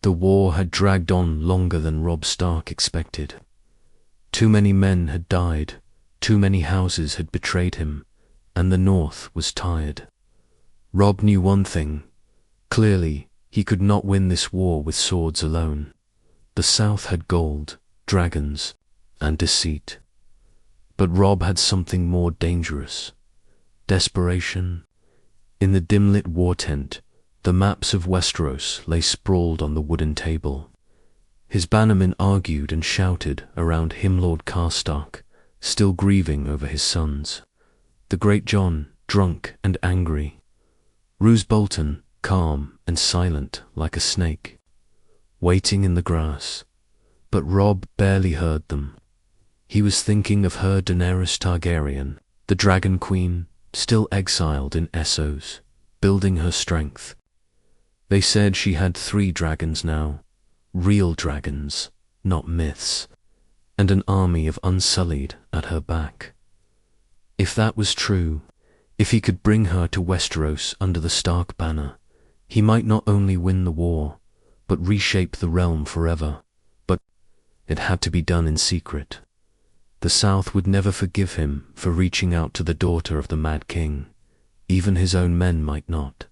The war had dragged on longer than Robb Stark expected. Too many men had died, too many houses had betrayed him, and the North was tired. Robb knew one thing. Clearly, he could not win this war with swords alone. The South had gold, dragons, and deceit. But Robb had something more dangerous. Desperation. In the dim-lit war tent, the maps of Westeros lay sprawled on the wooden table. His bannermen argued and shouted around Himlord Karstark, still grieving over his sons. The Great John, drunk and angry. Roose Bolton, calm and silent like a snake, waiting in the grass. But Robb barely heard them. He was thinking of her Daenerys Targaryen, the Dragon Queen, still exiled in Essos, building her strength. They said she had 3 dragons now, real dragons, not myths, and an army of Unsullied at her back. If that was true, if he could bring her to Westeros under the Stark banner, he might not only win the war, but reshape the realm forever. But it had to be done in secret. The South would never forgive him for reaching out to the daughter of the Mad King. Even his own men might not.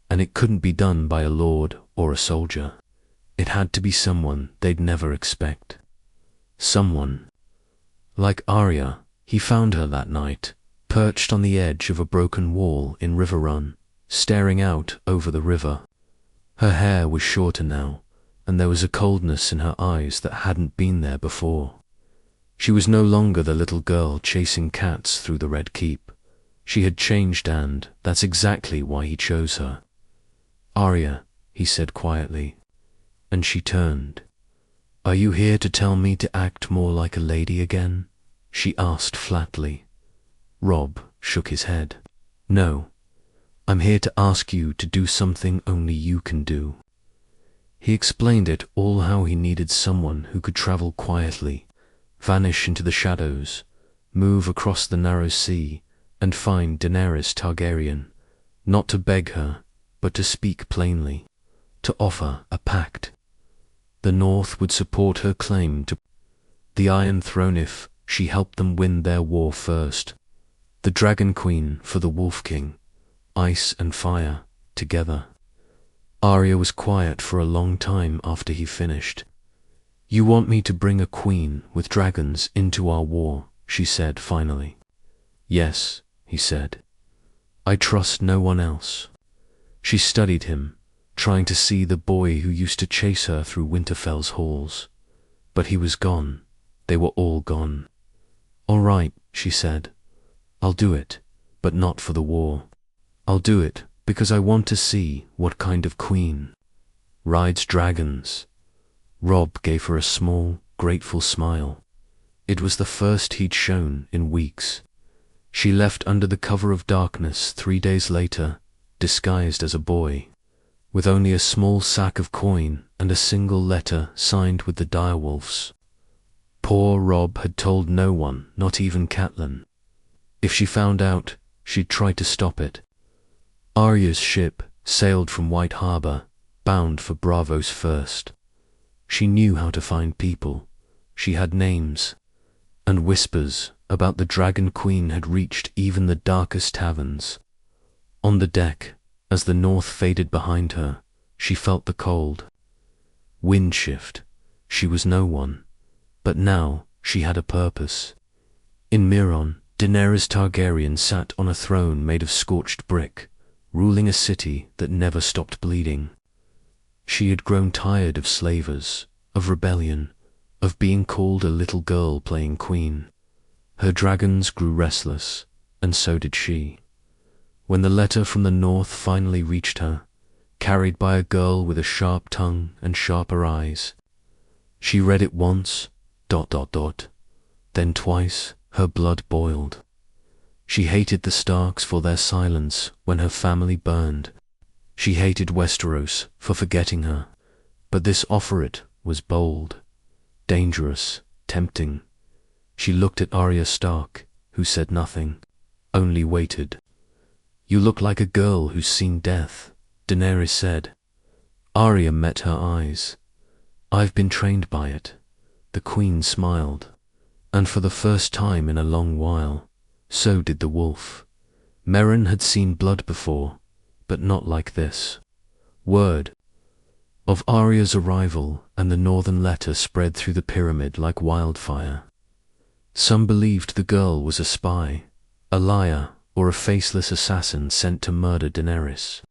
And it couldn't be done by a lord or a soldier. It had to be someone they'd never expect. Someone. Like Arya, he found her that night, perched on the edge of a broken wall in Riverrun, staring out over the river. Her hair was shorter now, and there was a coldness in her eyes that hadn't been there before. She was no longer the little girl chasing cats through the Red Keep. She had changed, and that's exactly why he chose her. "Arya," he said quietly, and she turned. "Are you here to tell me to act more like a lady again?" she asked flatly. Robb shook his head. "No, I'm here to ask you to do something only you can do." He explained it all, how he needed someone who could travel quietly, vanish into the shadows, move across the narrow sea, and find Daenerys Targaryen, not to beg her, but to speak plainly, to offer a pact. The North would support her claim to the Iron Throne if she helped them win their war first. The Dragon Queen for the Wolf King, ice and fire, together. Arya was quiet for a long time after he finished. "You want me to bring a queen with dragons into our war," she said finally. "Yes," he said. "I trust no one else." She studied him, trying to see the boy who used to chase her through Winterfell's halls. But he was gone. They were all gone. "All right," she said. "I'll do it, but not for the war. I'll do it because I want to see what kind of queen rides dragons." Robb gave her a small, grateful smile. It was the first he'd shown in weeks. She left under the cover of darkness 3 days later, disguised as a boy, with only a small sack of coin and a single letter signed with the direwolves. Poor Robb had told no one, not even Catelyn. If she found out, she'd try to stop it. Arya's ship sailed from White Harbor, bound for Braavos First. She knew how to find people. She had names, and whispers about the Dragon Queen had reached even the darkest taverns. On the deck, as the North faded behind her, she felt the cold. Wind shift. She was no one. But now she had a purpose. In Miron, Daenerys Targaryen sat on a throne made of scorched brick, ruling a city that never stopped bleeding. She had grown tired of slavers, of rebellion, of being called a little girl playing queen. Her dragons grew restless, and so did she. When the letter from the North finally reached her, carried by a girl with a sharp tongue and sharper eyes, she read it once, ... then twice. Her blood boiled. She hated the Starks for their silence when her family burned. She hated Westeros for forgetting her. But this offer was bold, dangerous, tempting. She looked at Arya Stark, who said nothing, only waited. "You look like a girl who's seen death," Daenerys said. Arya met her eyes. I've been trained by it. The queen smiled. And for the first time in a long while, so did the wolf. Meryn had seen blood before, but not like this. Word of Arya's arrival and the northern letter spread through the pyramid like wildfire. Some believed the girl was a spy, a liar, or a faceless assassin sent to murder Daenerys.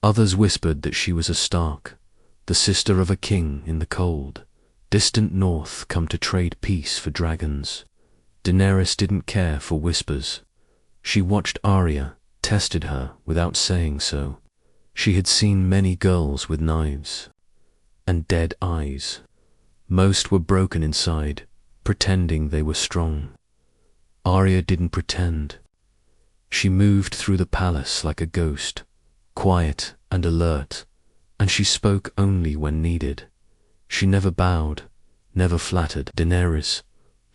Others whispered that she was a Stark, the sister of a king in the cold, distant north come to trade peace for dragons. Daenerys didn't care for whispers. She watched Arya, tested her without saying so. She had seen many girls with knives and dead eyes. Most were broken inside, pretending they were strong. Arya didn't pretend. She moved through the palace like a ghost, quiet and alert, and she spoke only when needed. She never bowed, never flattered. Daenerys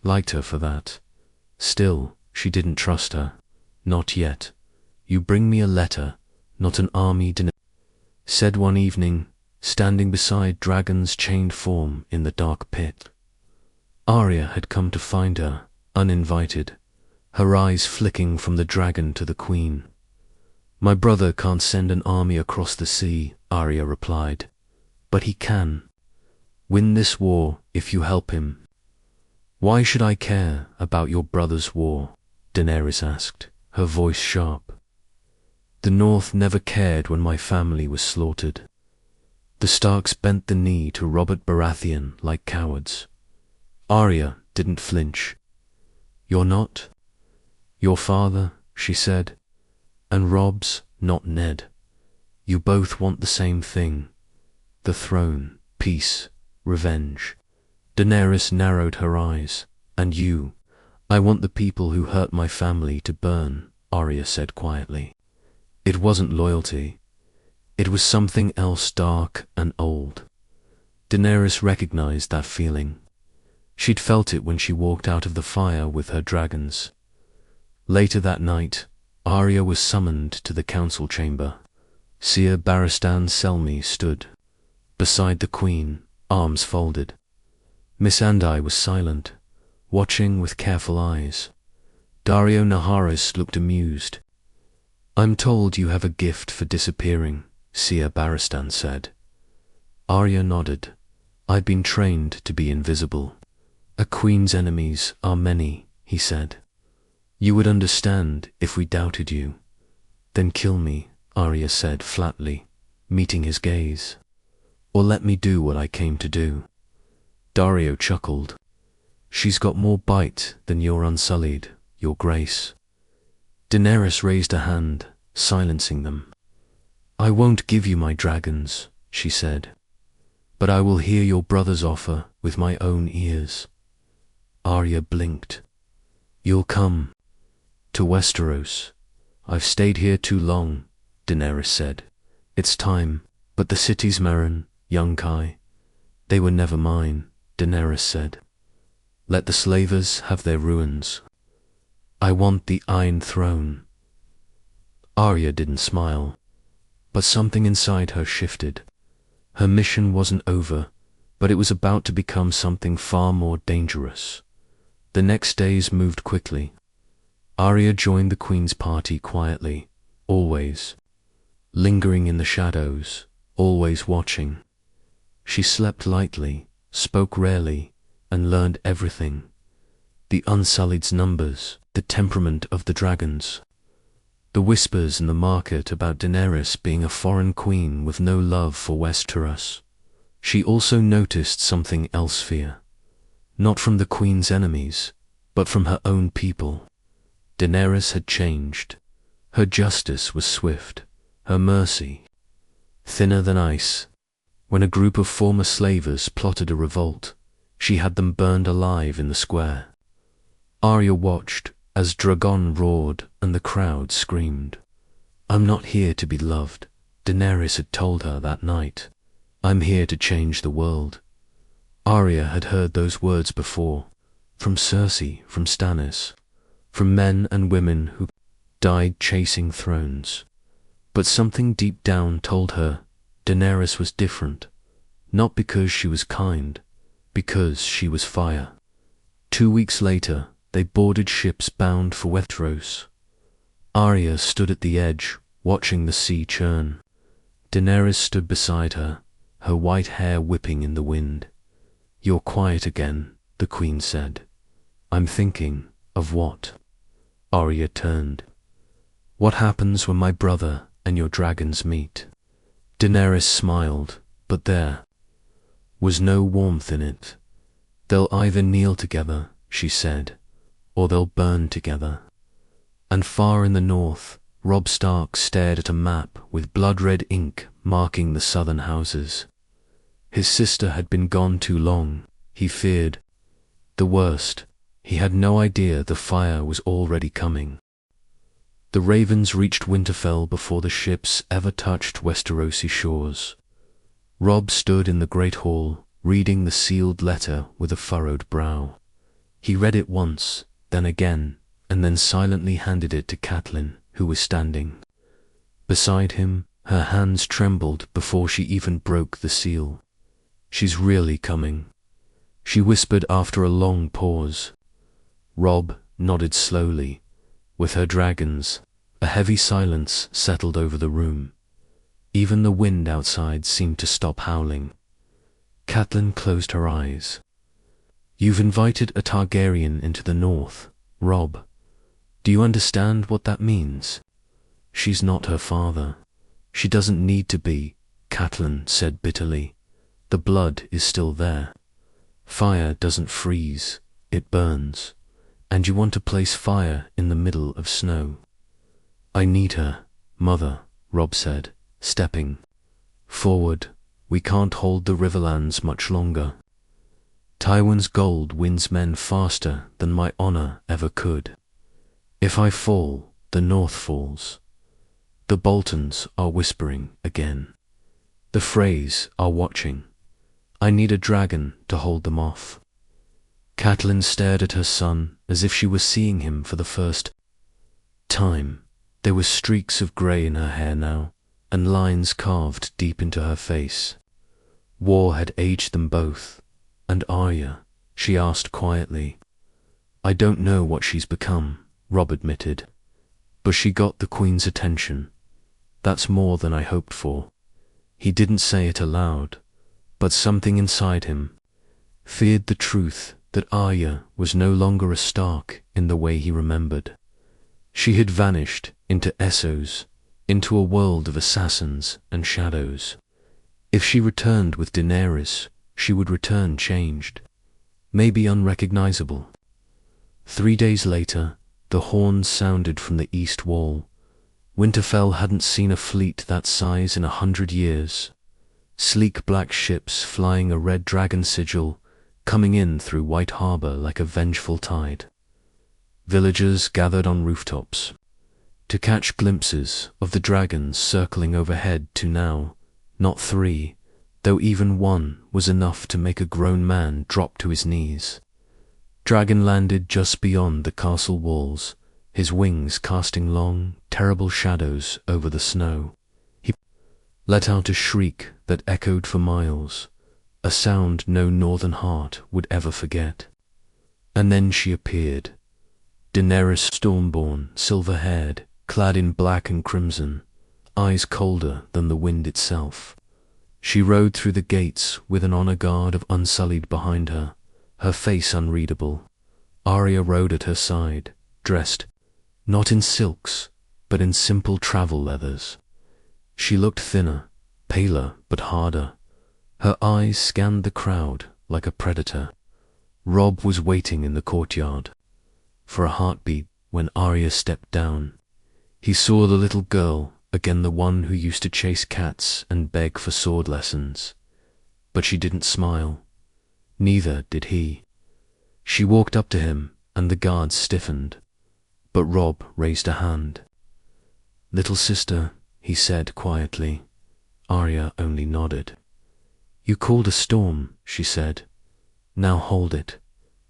liked her for that. Still, she didn't trust her. Not yet. You bring me a letter, not an army, Daenerys said one evening, standing beside Dragon's chained form in the dark pit. Arya had come to find her, uninvited, her eyes flicking from the dragon to the queen. My brother can't send an army across the sea, Arya replied, but he can win this war if you help him. Why should I care about your brother's war? Daenerys asked, her voice sharp. The North never cared when my family was slaughtered. The Starks bent the knee to Robert Baratheon like cowards. Arya didn't flinch. You're not? Your father, she said, and Robb's not Ned. You both want the same thing. The throne, peace, revenge. Daenerys narrowed her eyes. And you? I want the people who hurt my family to burn, Arya said quietly. It wasn't loyalty. It was something else, dark and old. Daenerys recognized that feeling. She'd felt it when she walked out of the fire with her dragons. Later that night, Arya was summoned to the council chamber. Seer Barristan Selmy stood beside the queen, arms folded. Missandei was silent, watching with careful eyes. Daario Naharis looked amused. I'm told you have a gift for disappearing, Seer Barristan said. Arya nodded. I'd been trained to be invisible. A queen's enemies are many, he said. You would understand if we doubted you. Then kill me, Arya said flatly, meeting his gaze. Or let me do what I came to do. Daario chuckled. She's got more bite than your Unsullied, your grace. Daenerys raised a hand, silencing them. I won't give you my dragons, she said, but I will hear your brother's offer with my own ears. Arya blinked. You'll come to Westeros. I've stayed here too long, Daenerys said. It's time, but the cities, Meryn, Yunkai, they were never mine, Daenerys said. Let the slavers have their ruins. I want the Iron Throne. Arya didn't smile, but something inside her shifted. Her mission wasn't over, but it was about to become something far more dangerous. The next days moved quickly. Arya joined the Queen's party quietly, always, lingering in the shadows, always watching. She slept lightly, spoke rarely, and learned everything. The Unsullied's numbers, the temperament of the dragons, the whispers in the market about Daenerys being a foreign queen with no love for Westeros. She also noticed something else, fear. Not from the queen's enemies, but from her own people. Daenerys had changed. Her justice was swift, her mercy thinner than ice. When a group of former slavers plotted a revolt, she had them burned alive in the square. Arya watched as Drogon roared and the crowd screamed. I'm not here to be loved, Daenerys had told her that night. I'm here to change the world. Arya had heard those words before, from Cersei, from Stannis, from men and women who died chasing thrones. But something deep down told her Daenerys was different, not because she was kind, because she was fire. 2 weeks later, they boarded ships bound for Westeros. Arya stood at the edge, watching the sea churn. Daenerys stood beside her, her white hair whipping in the wind. "You're quiet again," the queen said. "I'm thinking of what?" Arya turned. "What happens when my brother and your dragons meet?" Daenerys smiled, but there was no warmth in it. "They'll either kneel together," she said, "or they'll burn together." And far in the north, Robb Stark stared at a map with blood-red ink marking the southern houses. His sister had been gone too long. He feared the worst. He had no idea the fire was already coming. The ravens reached Winterfell before the ships ever touched Westerosi shores. Robb stood in the great hall, reading the sealed letter with a furrowed brow. He read it once, then again, and then silently handed it to Catelyn, who was standing beside him. Her hands trembled before she even broke the seal. "She's really coming," she whispered after a long pause. Robb nodded slowly. With her dragons, a heavy silence settled over the room. Even the wind outside seemed to stop howling. Catelyn closed her eyes. "You've invited a Targaryen into the north, Robb. Do you understand what that means? She's not her father. She doesn't need to be," Catelyn said bitterly. "The blood is still there. Fire doesn't freeze, it burns. And you want to place fire in the middle of snow." "I need her, Mother," Robb said, stepping forward. "We can't hold the Riverlands much longer. Tywin's gold wins men faster than my honor ever could. If I fall, the North falls. The Boltons are whispering again. The Freys are watching. I need a dragon to hold them off." Catelyn stared at her son as if she were seeing him for the first time. There were streaks of grey in her hair now, and lines carved deep into her face. War had aged them both. "And Arya?" she asked quietly. "I don't know what she's become," Robb admitted. "But she got the Queen's attention. That's more than I hoped for." He didn't say it aloud, but something inside him feared the truth that Arya was no longer a Stark in the way he remembered. She had vanished into Essos, into a world of assassins and shadows. If she returned with Daenerys, she would return changed, maybe unrecognizable. 3 days later, the horns sounded from the east wall. Winterfell hadn't seen a fleet that size in 100 years. Sleek black ships flying a red dragon sigil, coming in through White Harbor like a vengeful tide. Villagers gathered on rooftops to catch glimpses of the dragons circling overhead. To now, not 3, though even 1 was enough to make a grown man drop to his knees. Dragon landed just beyond the castle walls, his wings casting long, terrible shadows over the snow. He let out a shriek that echoed for miles, a sound no northern heart would ever forget. And then she appeared, Daenerys Stormborn, silver-haired, clad in black and crimson, eyes colder than the wind itself. She rode through the gates with an honor guard of Unsullied behind her, her face unreadable. Arya rode at her side, dressed not in silks, but in simple travel leathers. She looked thinner, paler, but harder. Her eyes scanned the crowd like a predator. Robb was waiting in the courtyard for a heartbeat when Arya stepped down. He saw the little girl, again the one who used to chase cats and beg for sword lessons. But she didn't smile. Neither did he. She walked up to him, and the guards stiffened. But Robb raised a hand. "Little sister," he said quietly. Arya only nodded. "You called a storm," she said. "Now hold it."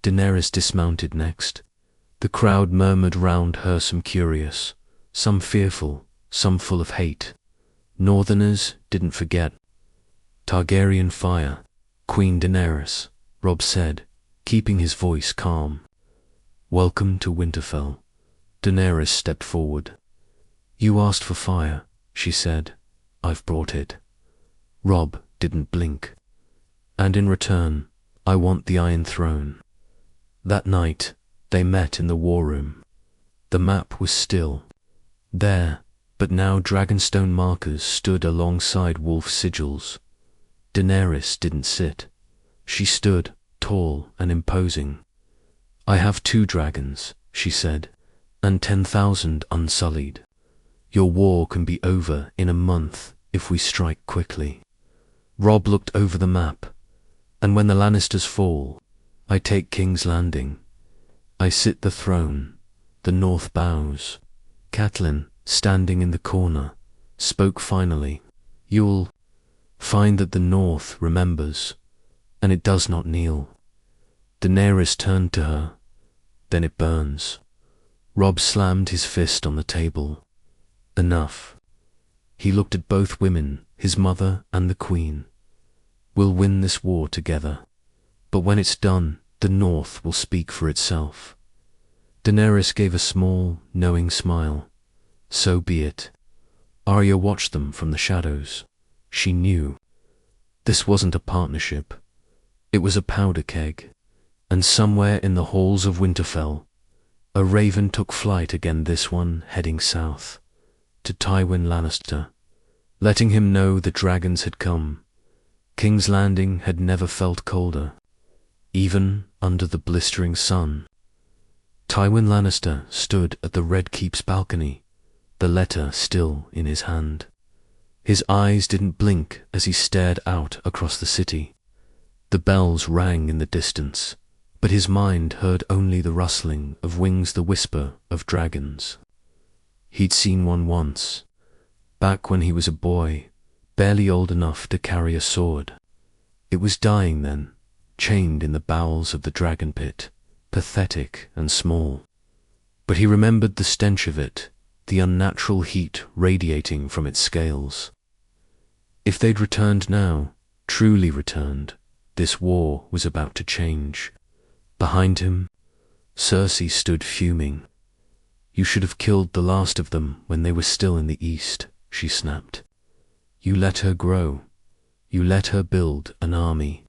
Daenerys dismounted next. The crowd murmured round her, some curious, some fearful, some full of hate. Northerners didn't forget. Targaryen fire, Queen Daenerys, Robb said, keeping his voice calm. Welcome to Winterfell. Daenerys stepped forward. You asked for fire, she said. I've brought it. Robb didn't blink. And in return, I want the Iron Throne. That night, they met in the war room. The map was still there, but now dragonstone markers stood alongside wolf sigils. Daenerys didn't sit. She stood, tall and imposing. I have 2 dragons, she said, and 10,000 unsullied. Your war can be over in a month if we strike quickly. Robb looked over the map. And when the Lannisters fall, I take King's Landing. I sit the throne. The North bows. Catelyn, standing in the corner, spoke finally. You'll find that the North remembers, and it does not kneel. Daenerys turned to her. Then it burns. Robb slammed his fist on the table. Enough. He looked at both women, his mother and the Queen. We'll win this war together. But when it's done, the North will speak for itself. Daenerys gave a small, knowing smile. So be it. Arya watched them from the shadows. She knew. This wasn't a partnership. It was a powder keg. And somewhere in the halls of Winterfell, a raven took flight again, this one heading south, to Tywin Lannister, letting him know the dragons had come. King's Landing had never felt colder, even under the blistering sun. Tywin Lannister stood at the Red Keep's balcony, the letter still in his hand. His eyes didn't blink as he stared out across the city. The bells rang in the distance, but his mind heard only the rustling of wings, the whisper of dragons. He'd seen one once, back when he was a boy, barely old enough to carry a sword. It was dying then, chained in the bowels of the dragon pit, pathetic and small. But he remembered the stench of it, the unnatural heat radiating from its scales. If they'd returned now, truly returned, this war was about to change. Behind him, Cersei stood fuming. You should have killed the last of them when they were still in the east, she snapped. You let her grow. You let her build an army.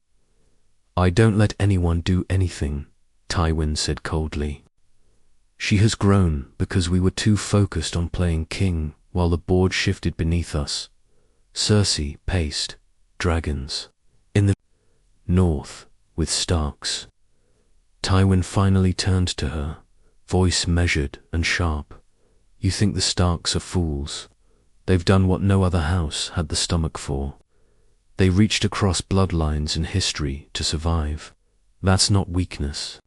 I don't let anyone do anything, Tywin said coldly. She has grown because we were too focused on playing king while the board shifted beneath us. Cersei paced. Dragons. In the north, with Starks. Tywin finally turned to her, voice measured and sharp. You think the Starks are fools. They've done what no other house had the stomach for. They reached across bloodlines and history to survive. That's not weakness.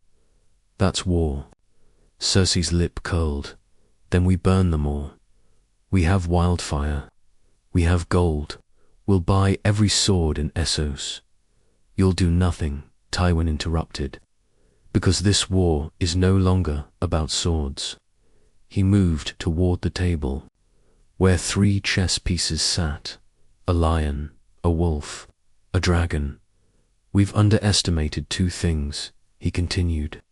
That's war. Cersei's lip curled. Then we burn them all. We have wildfire. We have gold. We'll buy every sword in Essos. You'll do nothing, Tywin interrupted, because this war is no longer about swords. He moved toward the table, where 3 chess pieces sat, a lion, a wolf, a dragon. We've underestimated 2 things, he continued,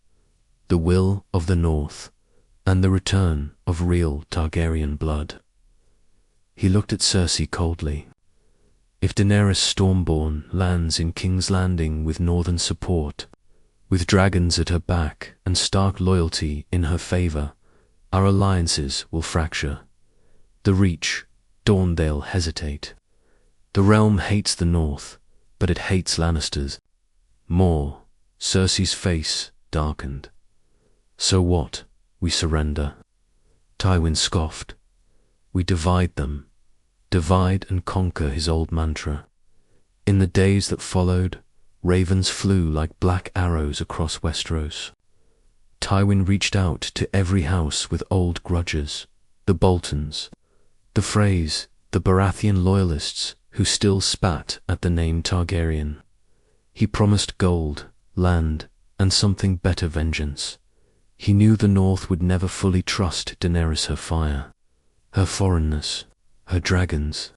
the will of the North and the return of real Targaryen blood. He looked at Cersei coldly. If Daenerys Stormborn lands in King's Landing with northern support, with dragons at her back and Stark loyalty in her favor, our alliances will fracture. The Reach, Dorndale hesitate. The realm hates the North, but it hates Lannisters more. Cersei's face darkened. So what? We surrender. Tywin scoffed. We divide them. Divide and conquer, his old mantra. In the days that followed, ravens flew like black arrows across Westeros. Tywin reached out to every house with old grudges, the Boltons, the Freys, the Baratheon loyalists who still spat at the name Targaryen. He promised gold, land, and something better, vengeance. He knew the North would never fully trust Daenerys, her fire, her foreignness, her dragons.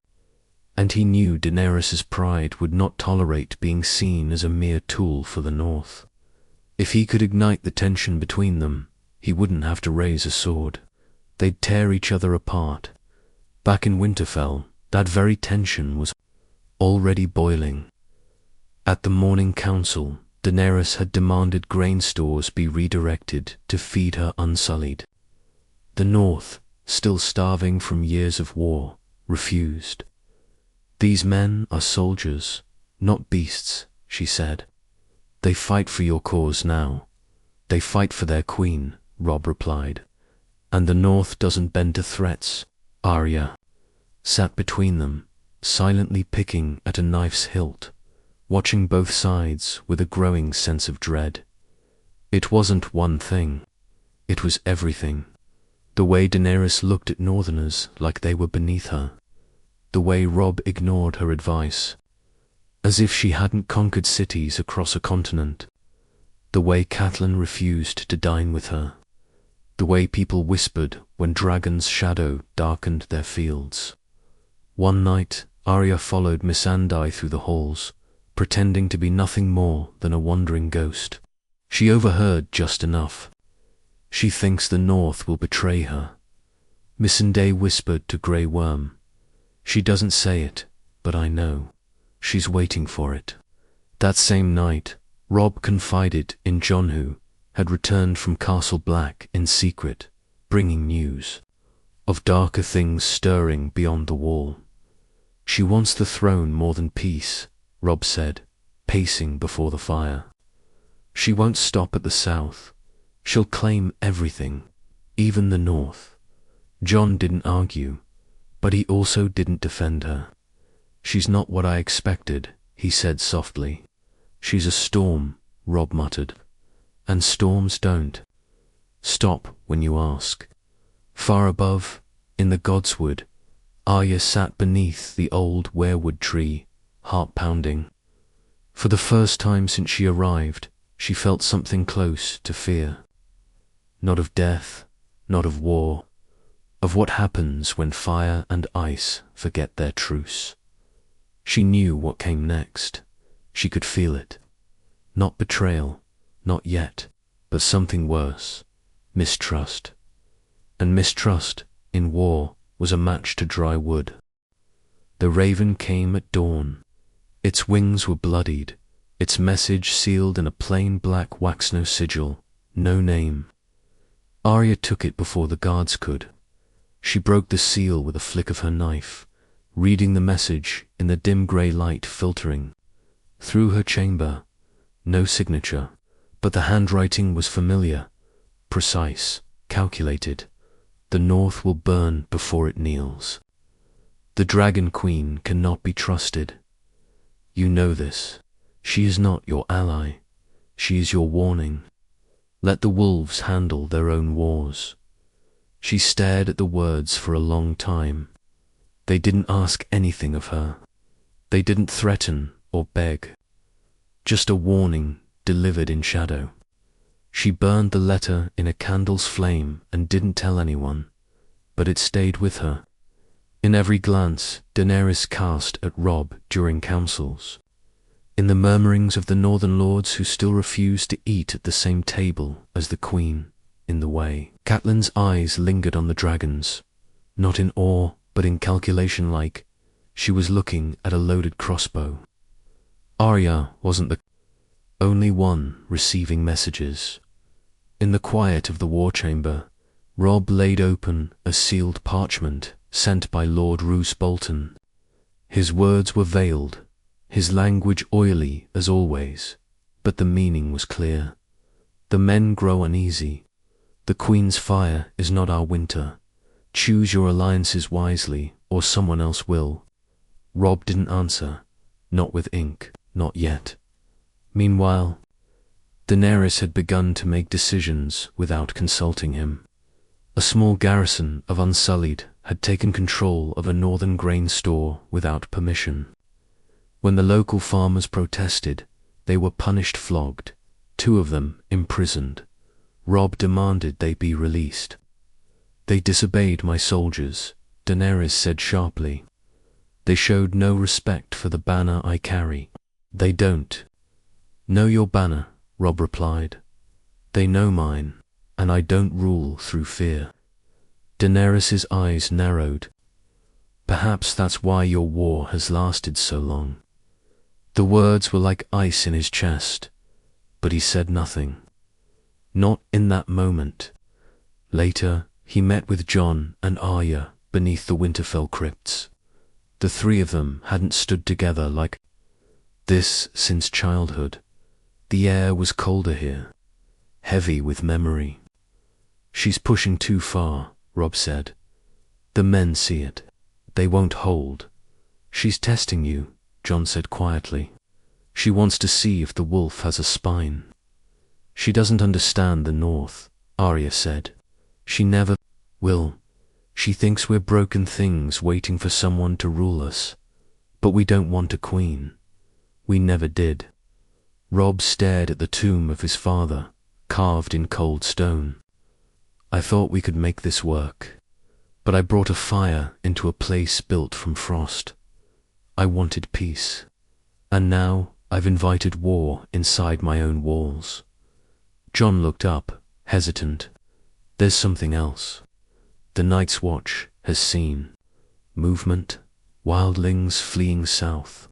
and he knew Daenerys's pride would not tolerate being seen as a mere tool for the North. If he could ignite the tension between them, he wouldn't have to raise a sword. They'd tear each other apart. Back in Winterfell, that very tension was already boiling. At the morning council, Daenerys had demanded grain stores be redirected to feed her unsullied. The North, still starving from years of war, refused. "These men are soldiers, not beasts," she said. "They fight for your cause now. They fight for their queen," Robb replied. "And the North doesn't bend to threats." Arya sat between them, silently picking at a knife's hilt, watching both sides with a growing sense of dread. It wasn't one thing. It was everything. The way Daenerys looked at Northerners like they were beneath her. The way Robb ignored her advice, as if she hadn't conquered cities across a continent. The way Catelyn refused to dine with her. The way people whispered when Dragon's shadow darkened their fields. One night, Arya followed Missandei through the halls, pretending to be nothing more than a wandering ghost. She overheard just enough. "She thinks the North will betray her," Missandei whispered to Grey Worm. "She doesn't say it, but I know. She's waiting for it." That same night, Robb confided in Jon, who had returned from Castle Black in secret, bringing news of darker things stirring beyond the wall. "She wants the throne more than peace," Robb said, pacing before the fire. "She won't stop at the south. She'll claim everything, even the North." Jon didn't argue, but he also didn't defend her. "She's not what I expected," he said softly. "She's a storm," Robb muttered. "And storms don't stop when you ask." Far above, in the Godswood, Arya sat beneath the old weirwood tree, heart pounding. For the first time since she arrived, she felt something close to fear. Not of death, not of war, of what happens when fire and ice forget their truce. She knew what came next. She could feel it. Not betrayal, not yet, but something worse. Mistrust. And mistrust, in war, was a match to dry wood. The raven came at dawn. Its wings were bloodied, its message sealed in a plain black waxno sigil, no name. Arya took it before the guards could. She broke the seal with a flick of her knife, reading the message in the dim grey light filtering through her chamber. No signature, but the handwriting was familiar, precise, calculated. "The North will burn before it kneels. The Dragon Queen cannot be trusted. You know this. She is not your ally. She is your warning. Let the wolves handle their own wars." She stared at the words for a long time. They didn't ask anything of her. They didn't threaten or beg. Just a warning delivered in shadow. She burned the letter in a candle's flame and didn't tell anyone, but it stayed with her. In every glance Daenerys cast at Robb during councils. In the murmurings of the northern lords who still refused to eat at the same table as the queen, in the way. Catelyn's eyes lingered on the dragons, not in awe, but in calculation, like she was looking at a loaded crossbow. Arya wasn't the only one receiving messages. In the quiet of the war chamber, Robb laid open a sealed parchment sent by Lord Roose Bolton. His words were veiled, his language oily as always, but the meaning was clear. "The men grow uneasy. The Queen's fire is not our winter. Choose your alliances wisely, or someone else will." Robb didn't answer, not with ink, not yet. Meanwhile, Daenerys had begun to make decisions without consulting him. A small garrison of Unsullied had taken control of a northern grain store without permission. When the local farmers protested, they were punished, flogged, 2 of them imprisoned. Robb demanded they be released. "They disobeyed my soldiers," Daenerys said sharply. They showed no respect for the banner I carry. They don't know your banner, Robb replied. They know mine, and I don't rule through fear. Daenerys' eyes narrowed. Perhaps that's why your war has lasted so long. The words were like ice in his chest, but he said nothing. Not in that moment. Later, he met with Jon and Arya beneath the Winterfell crypts. The three of them hadn't stood together like this since childhood. The air was colder here, heavy with memory. She's pushing too far, Robb said. The men see it. They won't hold. She's testing you, Jon said quietly. She wants to see if the wolf has a spine. She doesn't understand the North, Arya said. She never will. She thinks we're broken things waiting for someone to rule us. But we don't want a queen. We never did. Robb stared at the tomb of his father, carved in cold stone. I thought we could make this work, but I brought a fire into a place built from frost. I wanted peace, and now I've invited war inside my own walls. Jon looked up, hesitant. There's something else. The Night's Watch has seen movement, wildlings fleeing south.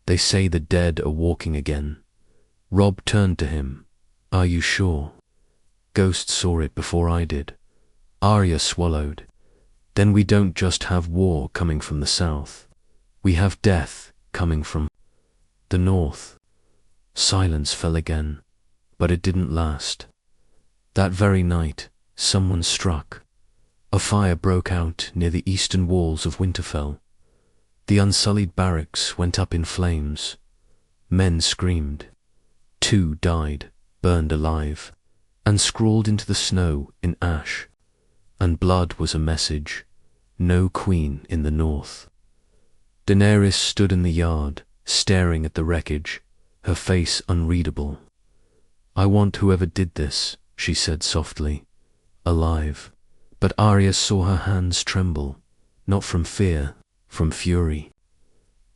They say the dead are walking again. Robb turned to him. Are you sure? Ghost saw it before I did. Arya swallowed. Then we don't just have war coming from the south. We have death coming from the north. Silence fell again, but it didn't last. That very night, someone struck. A fire broke out near the eastern walls of Winterfell. The unsullied barracks went up in flames. Men screamed. 2 died, burned alive, and scrawled into the snow in ash. And blood was a message. No queen in the north. Daenerys stood in the yard, staring at the wreckage, her face unreadable. I want whoever did this, she said softly, alive. But Arya saw her hands tremble, not from fear, from fury.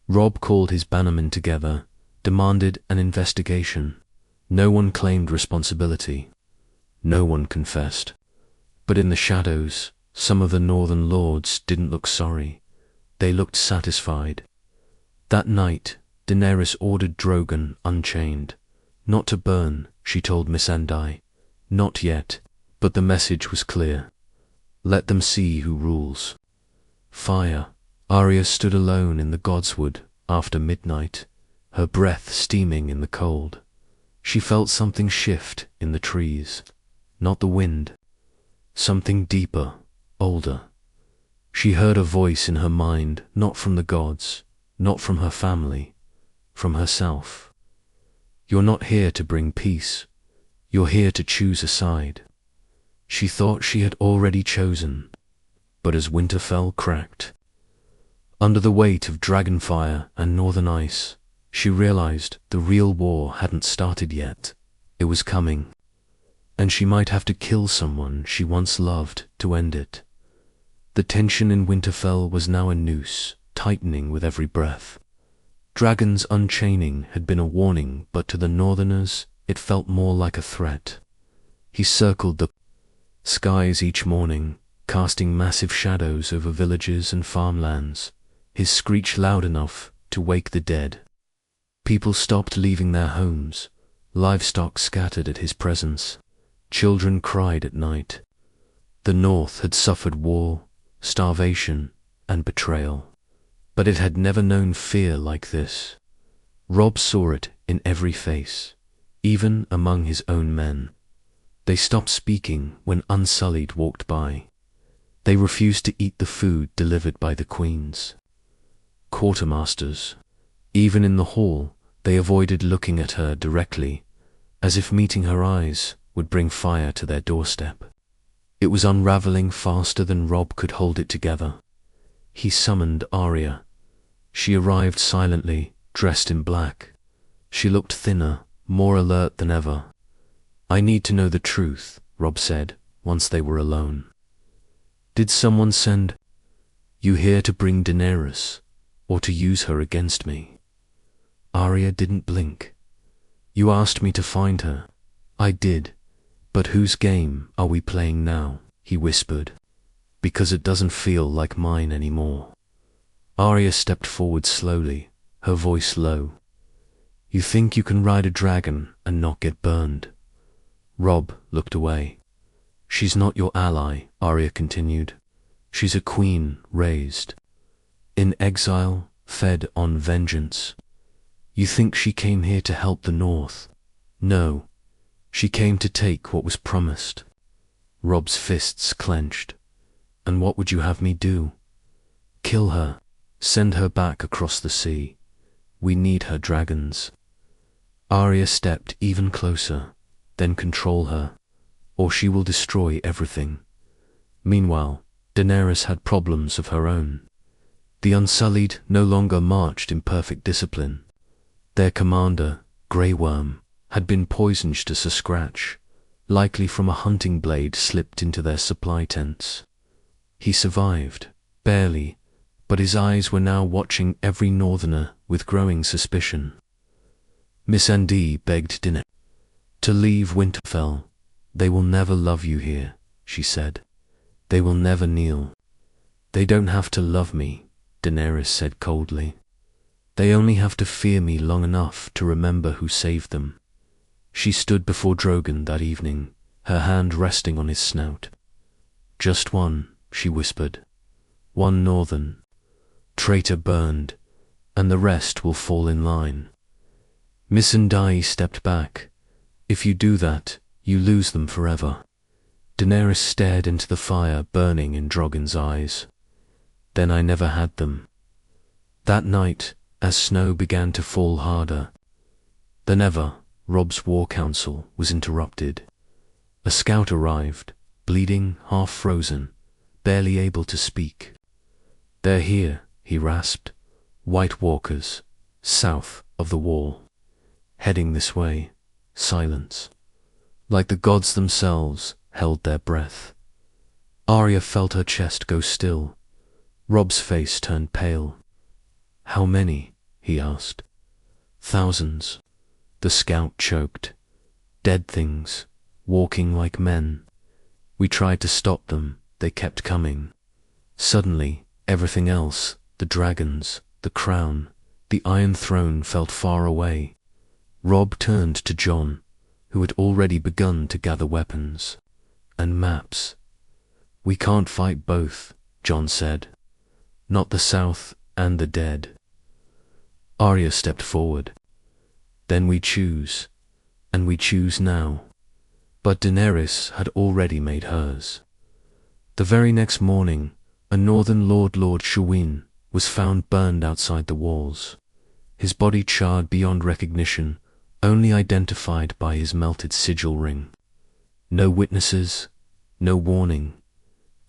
Robb called his bannermen together, demanded an investigation. No one claimed responsibility. No one confessed. But in the shadows, some of the northern lords didn't look sorry. They looked satisfied. That night, Daenerys ordered Drogon unchained. Not to burn, she told Missandei. Not yet, but the message was clear. Let them see who rules. Fire. Arya stood alone in the godswood after midnight, her breath steaming in the cold. She felt something shift in the trees, not the wind. Something deeper, older. She heard a voice in her mind, not from the gods, not from her family, from herself. You're not here to bring peace. You're here to choose a side. She thought she had already chosen, but as Winterfell cracked, under the weight of dragonfire and northern ice, she realized the real war hadn't started yet. It was coming, and she might have to kill someone she once loved to end it. The tension in Winterfell was now a noose, tightening with every breath. Dragons unchaining had been a warning, but to the northerners it felt more like a threat. He circled the skies each morning, casting massive shadows over villages and farmlands, his screech loud enough to wake the dead. People stopped leaving their homes. Livestock scattered at his presence. Children cried at night. The North had suffered war, starvation, and betrayal, but it had never known fear like this. Robb saw it in every face, even among his own men. They stopped speaking when Unsullied walked by. They refused to eat the food delivered by the queens. Quartermasters. Even in the hall, they avoided looking at her directly, as if meeting her eyes would bring fire to their doorstep. It was unraveling faster than Robb could hold it together. He summoned Arya. She arrived silently, dressed in black. She looked thinner, more alert than ever. I need to know the truth, Robb said, once they were alone. Did someone send you here to bring Daenerys, or to use her against me. Arya didn't blink. You asked me to find her. I did. But whose game are we playing now? He whispered. Because it doesn't feel like mine anymore. Arya stepped forward slowly, her voice low. You think you can ride a dragon and not get burned? Robb looked away. She's not your ally, Arya continued. She's a queen raised in exile, fed on vengeance. You think she came here to help the North? No. She came to take what was promised. Robb's fists clenched. And what would you have me do? Kill her. Send her back across the sea. We need her dragons. Arya stepped even closer. Then control her, or she will destroy everything. Meanwhile, Daenerys had problems of her own. The Unsullied no longer marched in perfect discipline. Their commander, Grey Worm, had been poisoned to a scratch, likely from a hunting blade slipped into their supply tents. He survived, barely, but his eyes were now watching every northerner with growing suspicion. Missandei begged Daenerys to leave Winterfell. They will never love you here, she said. They will never kneel. They don't have to love me, Daenerys said coldly. They only have to fear me long enough to remember who saved them. She stood before Drogon that evening, her hand resting on his snout. Just one, she whispered. One northern. Traitor burned, and the rest will fall in line. Missandei stepped back. If you do that, you lose them forever. Daenerys stared into the fire burning in Drogon's eyes. Then I never had them. That night, as snow began to fall harder than ever, Robb's war council was interrupted. A scout arrived, bleeding, half-frozen, barely able to speak. They're here, he rasped. White walkers, south of the wall. Heading this way. Silence. Like the gods themselves held their breath. Arya felt her chest go still. Robb's face turned pale. How many? He asked. Thousands. The scout choked. Dead things, walking like men. We tried to stop them, they kept coming. Suddenly, everything else, the dragons, the crown, the Iron Throne felt far away. Robb turned to Jon, who had already begun to gather weapons and maps. We can't fight both, Jon said. Not the South and the dead. Arya stepped forward. Then we choose, and we choose now. But Daenerys had already made hers. The very next morning, a northern Lord Shawin was found burned outside the walls. His body charred beyond recognition, only identified by his melted sigil ring. No witnesses, no warning,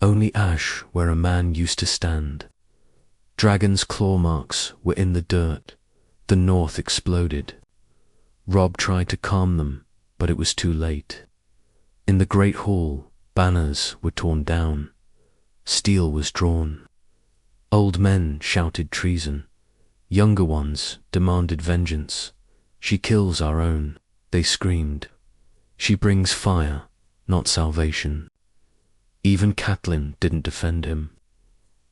only ash where a man used to stand. Dragon's claw marks were in the dirt. The north exploded. Robb tried to calm them, but it was too late. In the great hall, banners were torn down. Steel was drawn. Old men shouted treason. Younger ones demanded vengeance. She kills our own, they screamed. She brings fire, not salvation. Even Catelyn didn't defend him.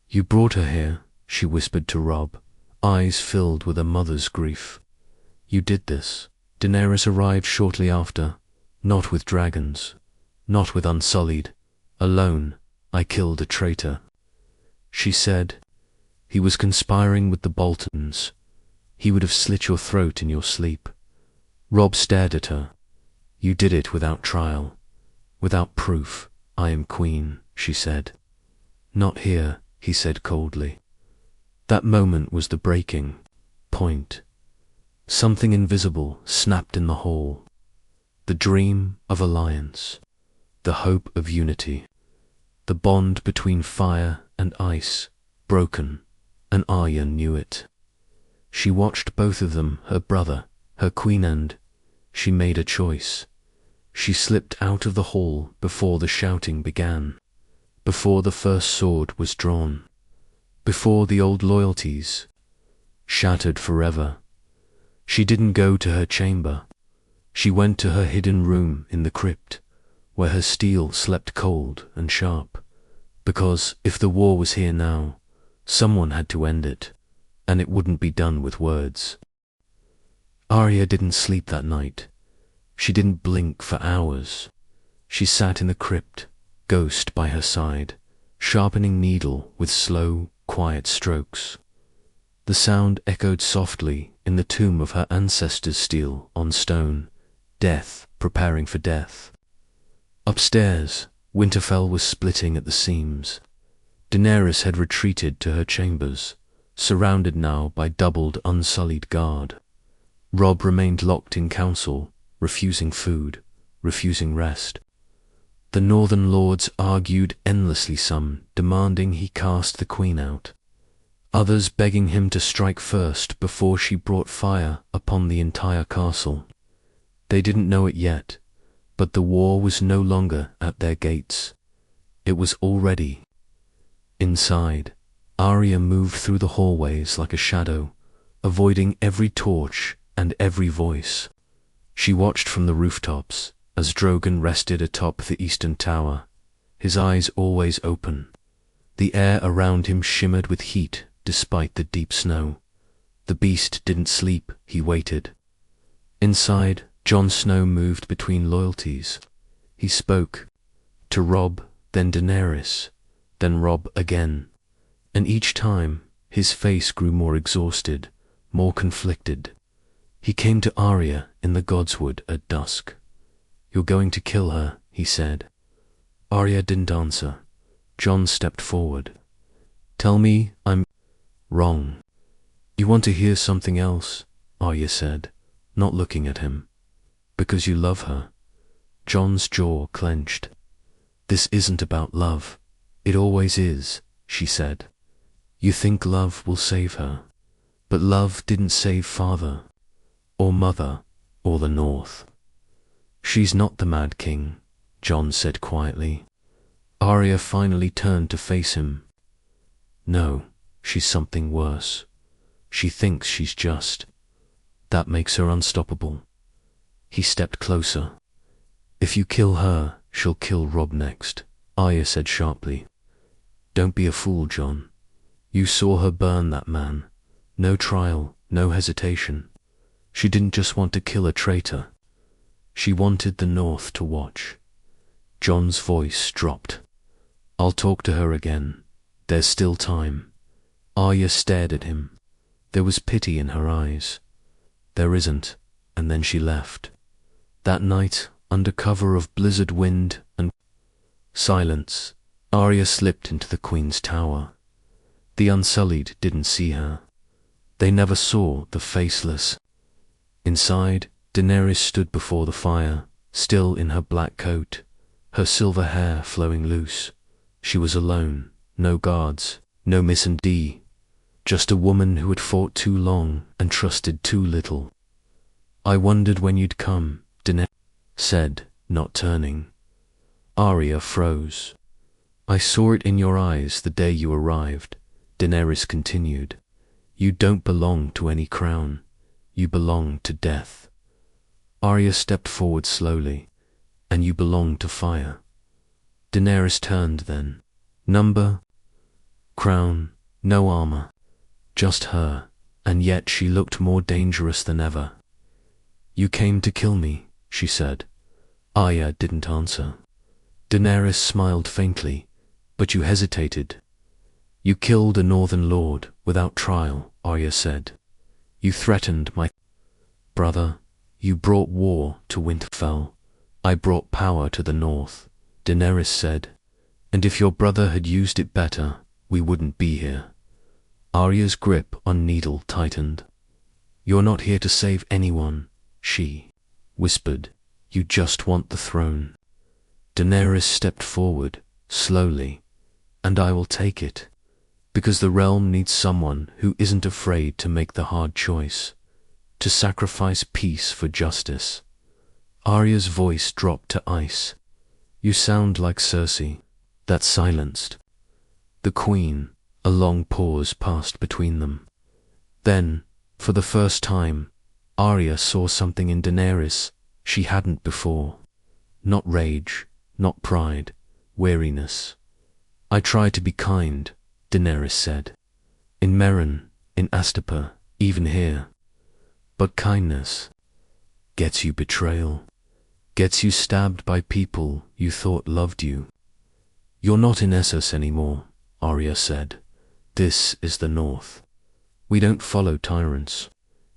You brought her here, she whispered to Robb, eyes filled with a mother's grief. You did this. Daenerys arrived shortly after, not with dragons, not with Unsullied. Alone, I killed a traitor. She said, he was conspiring with the Boltons. He would have slit your throat in your sleep. Robb stared at her. You did it without trial, without proof. I am queen, she said. Not here, he said coldly. That moment was the breaking point. Something invisible snapped in the hall. The dream of alliance, the hope of unity, the bond between fire and ice, broken, and Arya knew it. She watched both of them, her brother, her queen, and she made a choice. She slipped out of the hall before the shouting began, before the first sword was drawn, before the old loyalties shattered forever. She didn't go to her chamber. She went to her hidden room in the crypt, where her steel slept cold and sharp, because if the war was here now, someone had to end it, and it wouldn't be done with words. Arya didn't sleep that night. She didn't blink for hours. She sat in the crypt, ghost by her side, sharpening needle with slow, quiet strokes. The sound echoed softly in the tomb of her ancestors' steel on stone, death preparing for death. Upstairs, Winterfell was splitting at the seams. Daenerys had retreated to her chambers, surrounded now by doubled, unsullied guard. Robb remained locked in council, refusing food, refusing rest. The northern lords argued endlessly, some demanding he cast the queen out, others begging him to strike first before she brought fire upon the entire castle. They didn't know it yet, but the war was no longer at their gates. It was already. Inside, Arya moved through the hallways like a shadow, avoiding every torch and every voice. She watched from the rooftops as Drogon rested atop the eastern tower, his eyes always open. The air around him shimmered with heat despite the deep snow. The beast didn't sleep, he waited. Inside, Jon Snow moved between loyalties. He spoke to Robb, then Daenerys, then Robb again, and each time his face grew more exhausted, more conflicted. He came to Arya in the Godswood at dusk. "You're going to kill her," he said. Arya didn't answer. Jon stepped forward. "Tell me I'm wrong." "You want to hear something else?" Arya said, not looking at him. "Because you love her." Jon's jaw clenched. "This isn't about love. It always is," she said. "You think love will save her. But love didn't save father, or mother, or the North." "She's not the Mad King," Jon said quietly. Arya finally turned to face him. "No, she's something worse. She thinks she's just. That makes her unstoppable." He stepped closer. "If you kill her, she'll kill Robb next," Arya said sharply. "Don't be a fool, Jon. You saw her burn that man. No trial, no hesitation. She didn't just want to kill a traitor. She wanted the North to watch." Jon's voice dropped. "I'll talk to her again. There's still time." Arya stared at him. There was pity in her eyes. "There isn't," and then she left. That night, under cover of blizzard wind and silence, Arya slipped into the Queen's tower. The Unsullied didn't see her. They never saw the Faceless. Inside, Daenerys stood before the fire, still in her black coat, her silver hair flowing loose. She was alone, no guards, no Missandei, just a woman who had fought too long and trusted too little. "I wondered when you'd come," Daenerys said, not turning. Arya froze. "I saw it in your eyes the day you arrived," Daenerys continued. "You don't belong to any crown. You belong to death." Arya stepped forward slowly. "And you belong to fire." Daenerys turned then. Number, crown, no armor. Just her, and yet she looked more dangerous than ever. "You came to kill me," she said. Arya didn't answer. Daenerys smiled faintly. "But you hesitated." "You killed a northern lord without trial," Arya said. "You threatened my brother. You brought war to Winterfell. I brought power to the North," Daenerys said. "And if your brother had used it better, we wouldn't be here." Arya's grip on Needle tightened. "You're not here to save anyone," she whispered. "You just want the throne." Daenerys stepped forward, slowly. "And I will take it, because the realm needs someone who isn't afraid to make the hard choice, to sacrifice peace for justice." Arya's voice dropped to ice. "You sound like Cersei." That silenced the Queen. A long pause passed between them. Then, for the first time, Arya saw something in Daenerys she hadn't before. Not rage, not pride, weariness. "I try to be kind," Daenerys said. "In Meron, in Astapa, even here. But kindness gets you betrayal, gets you stabbed by people you thought loved you." "You're not in Essos anymore," Arya said. "This is the North. We don't follow tyrants.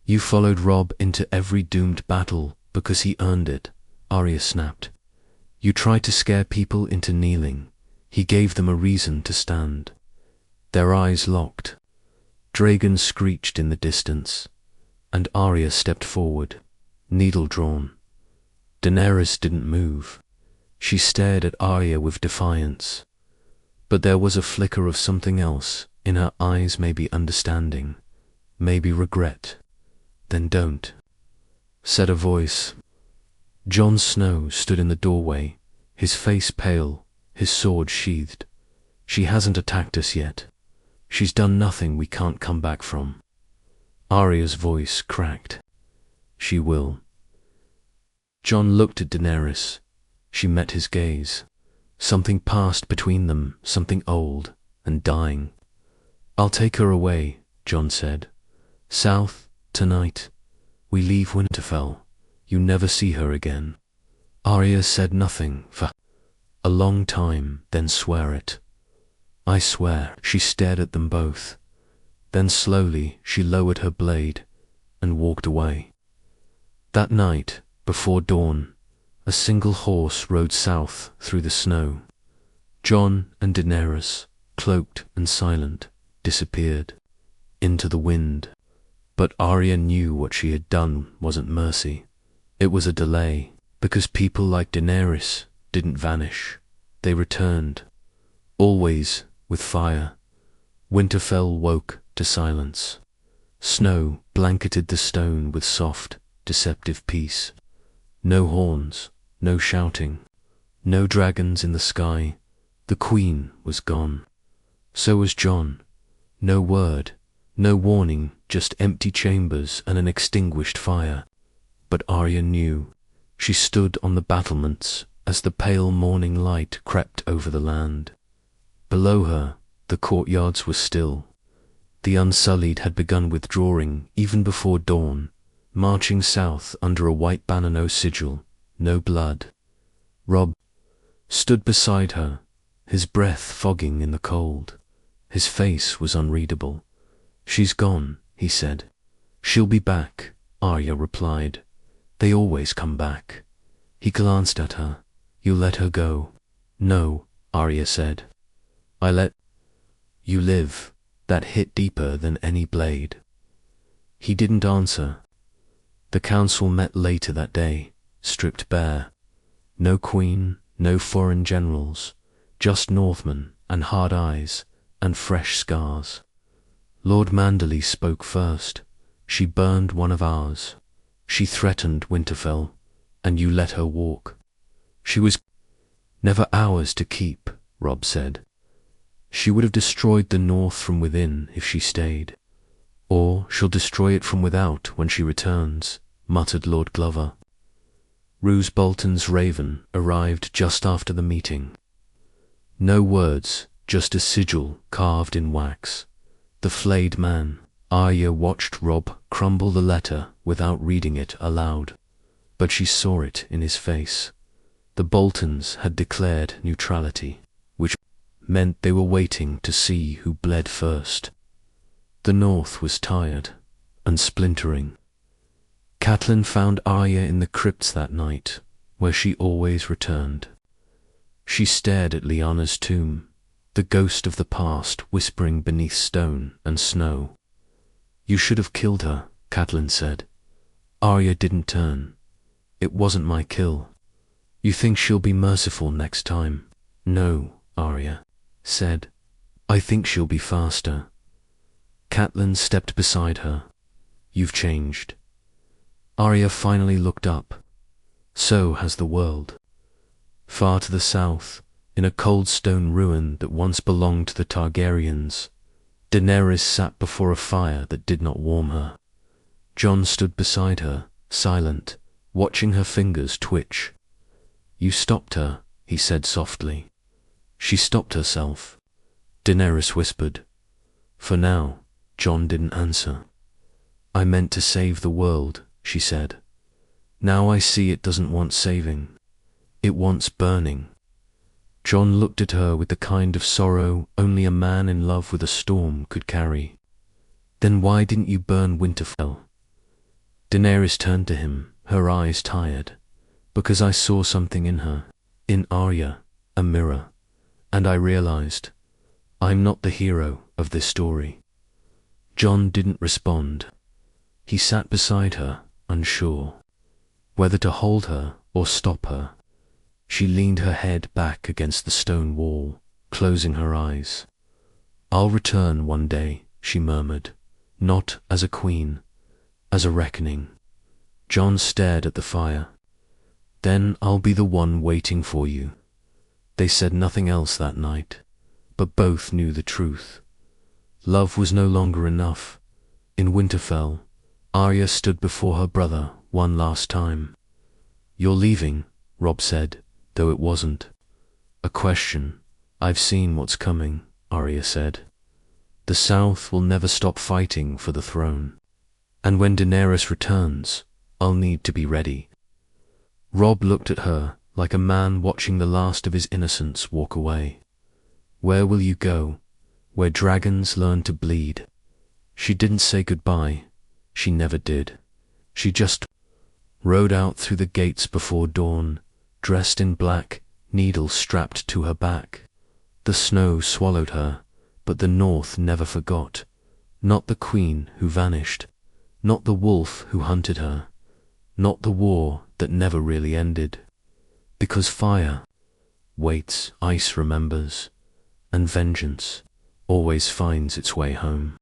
You followed Robb into every doomed battle because he earned it," Arya snapped. "You tried to scare people into kneeling. He gave them a reason to stand." Their eyes locked. Dragons screeched in the distance, and Arya stepped forward, needle drawn. Daenerys didn't move. She stared at Arya with defiance. But there was a flicker of something else in her eyes, maybe understanding, maybe regret. "Then don't," said a voice. Jon Snow stood in the doorway, his face pale, his sword sheathed. "She hasn't attacked us yet. She's done nothing we can't come back from." Arya's voice cracked. "She will." Jon looked at Daenerys. She met his gaze. Something passed between them, something old and dying. "I'll take her away," Jon said. "South, tonight. We leave Winterfell. You never see her again." Arya said nothing for a long time, then swear it. "I swear." She stared at them both. Then slowly she lowered her blade and walked away. That night, before dawn, a single horse rode south through the snow. Jon and Daenerys, cloaked and silent, disappeared into the wind. But Arya knew what she had done wasn't mercy. It was a delay, because people like Daenerys didn't vanish. They returned, always with fire. Winterfell woke to silence. Snow blanketed the stone with soft, deceptive peace. No horns, no shouting, no dragons in the sky. The Queen was gone. So was Jon. No word, no warning, just empty chambers and an extinguished fire. But Arya knew. She stood on the battlements as the pale morning light crept over the land. Below her, the courtyards were still. The Unsullied had begun withdrawing even before dawn, marching south under a white banner, no sigil, no blood. Robb stood beside her, his breath fogging in the cold. His face was unreadable. "She's gone," he said. "She'll be back," Arya replied. "They always come back." He glanced at her. "You let her go." "No," Arya said. "I let you live." That hit deeper than any blade. He didn't answer. The council met later that day, stripped bare. No queen, no foreign generals, just Northmen and hard eyes and fresh scars. Lord Manderly spoke first. "She burned one of ours. She threatened Winterfell, and you let her walk. She was never ours to keep," Robb said. "She would have destroyed the North from within if she stayed. Or she'll destroy it from without when she returns," muttered Lord Glover. Roose Bolton's raven arrived just after the meeting. No words, just a sigil carved in wax. The flayed man. Arya watched Robb crumble the letter without reading it aloud. But she saw it in his face. The Boltons had declared neutrality, which meant they were waiting to see who bled first. The North was tired and splintering. Catelyn found Arya in the crypts that night, where she always returned. She stared at Lyanna's tomb, the ghost of the past whispering beneath stone and snow. "You should have killed her," Catelyn said. Arya didn't turn. "It wasn't my kill." "You think she'll be merciful next time?" "No," Arya said. "I think she'll be faster." Catelyn stepped beside her. "You've changed." Arya finally looked up. So has the world. Far to the south, in a cold stone ruin that once belonged to the Targaryens, Daenerys sat before a fire that did not warm her. Jon stood beside her, silent, watching her fingers twitch. "You stopped her," he said softly. "She stopped herself," Daenerys whispered. For now, Jon didn't answer. "I meant to save the world," she said. "Now I see it doesn't want saving. It wants burning." Jon looked at her with the kind of sorrow only a man in love with a storm could carry. "Then why didn't you burn Winterfell?" Daenerys turned to him, her eyes tired. "Because I saw something in her, in Arya, a mirror, and I realized, I'm not the hero of this story." Jon didn't respond. He sat beside her, unsure whether to hold her or stop her. She leaned her head back against the stone wall, closing her eyes. "I'll return one day," she murmured, "not as a queen, as a reckoning." Jon stared at the fire. "Then I'll be the one waiting for you." They said nothing else that night, but both knew the truth. Love was no longer enough. In Winterfell, Arya stood before her brother one last time. "You're leaving," Robb said, though it wasn't a question. "I've seen what's coming," Arya said. "The South will never stop fighting for the throne. And when Daenerys returns, I'll need to be ready." Robb looked at her like a man watching the last of his innocence walk away. "Where will you go? Where dragons learn to bleed?" She didn't say goodbye. She never did. She just rode out through the gates before dawn, dressed in black, needle strapped to her back. The snow swallowed her, but the North never forgot. Not the queen who vanished, not the wolf who hunted her, not the war that never really ended. Because fire waits, ice remembers, and vengeance always finds its way home.